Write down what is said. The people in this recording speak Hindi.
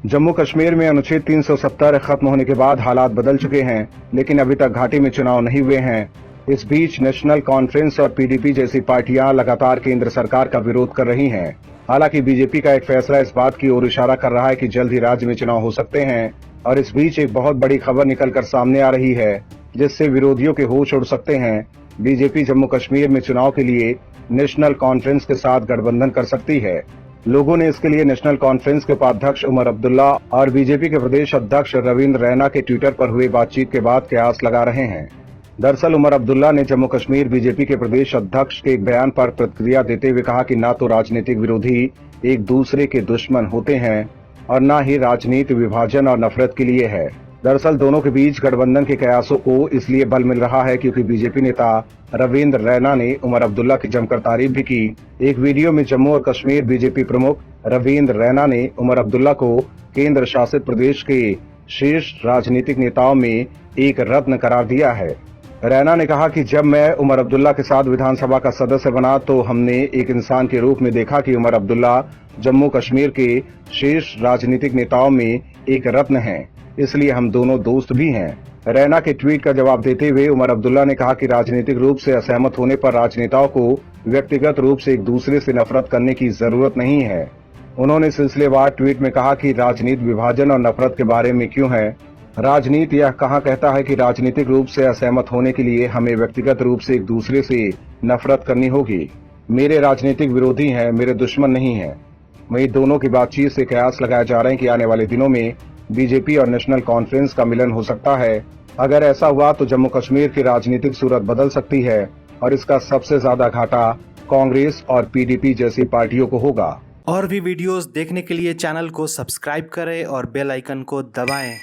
जम्मू कश्मीर में अनुच्छेद 370 खत्म होने के बाद हालात बदल चुके हैं, लेकिन अभी तक घाटी में चुनाव नहीं हुए हैं। इस बीच नेशनल कॉन्फ्रेंस और पीडीपी जैसी पार्टियां लगातार केंद्र सरकार का विरोध कर रही हैं। हालांकि बीजेपी का एक फैसला इस बात की ओर इशारा कर रहा है कि जल्द ही राज्य में चुनाव हो सकते हैं। और इस बीच एक बहुत बड़ी खबर निकलकर सामने आ रही है, जिससे विरोधियों के होश उड़ सकते हैं। बीजेपी जम्मू कश्मीर में चुनाव के लिए नेशनल कॉन्फ्रेंस के साथ गठबंधन कर सकती है। लोगों ने इसके लिए नेशनल कॉन्फ्रेंस के उपाध्यक्ष उमर अब्दुल्ला और बीजेपी के प्रदेश अध्यक्ष रविंद्र रैना के ट्विटर पर हुए बातचीत के बाद कयास लगा रहे हैं। दरअसल उमर अब्दुल्ला ने जम्मू कश्मीर बीजेपी के प्रदेश अध्यक्ष के एक बयान पर प्रतिक्रिया देते हुए कहा कि न तो राजनीतिक विरोधी एक दूसरे के दुश्मन होते हैं और न ही राजनीति विभाजन और नफरत के लिए है। दरअसल दोनों के बीच गठबंधन के कयासों को इसलिए बल मिल रहा है क्योंकि बीजेपी नेता रविंद्र रैना ने उमर अब्दुल्ला की जमकर तारीफ भी की। एक वीडियो में जम्मू और कश्मीर बीजेपी प्रमुख रविंद्र रैना ने उमर अब्दुल्ला को केंद्र शासित प्रदेश के शीर्ष राजनीतिक नेताओं में एक रत्न करार दिया है। रैना ने कहा कि जब मैं उमर अब्दुल्ला के साथ विधानसभा का सदस्य बना तो हमने एक इंसान के रूप में देखा कि उमर अब्दुल्ला जम्मू कश्मीर के शीर्ष राजनीतिक नेताओं में एक रत्न हैं, इसलिए हम दोनों दोस्त भी हैं। रैना के ट्वीट का जवाब देते हुए उमर अब्दुल्ला ने कहा कि राजनीतिक रूप से असहमत होने पर राजनेताओं को व्यक्तिगत रूप से एक दूसरे से नफरत करने की जरूरत नहीं है। उन्होंने सिलसिलेवार ट्वीट में कहा कि राजनीति विभाजन और नफरत के बारे में क्यों है। राजनीति यह कहाँ कहता है कि राजनीतिक रूप से असहमत होने के लिए हमें व्यक्तिगत रूप से एक दूसरे से नफरत करनी होगी। मेरे राजनीतिक विरोधी हैं, मेरे दुश्मन नहीं हैं। वहीं दोनों की बातचीत से कयास लगाए जा रहे हैं कि आने वाले दिनों में बीजेपी और नेशनल कॉन्फ्रेंस का मिलन हो सकता है। अगर ऐसा हुआ तो जम्मू कश्मीर की राजनीतिक सूरत बदल सकती है और इसका सबसे ज्यादा घाटा कांग्रेस और पीडीपी जैसी पार्टियों को होगा। और भी वीडियोस देखने के लिए चैनल को सब्सक्राइब करें और बेल आइकन को दबाएं।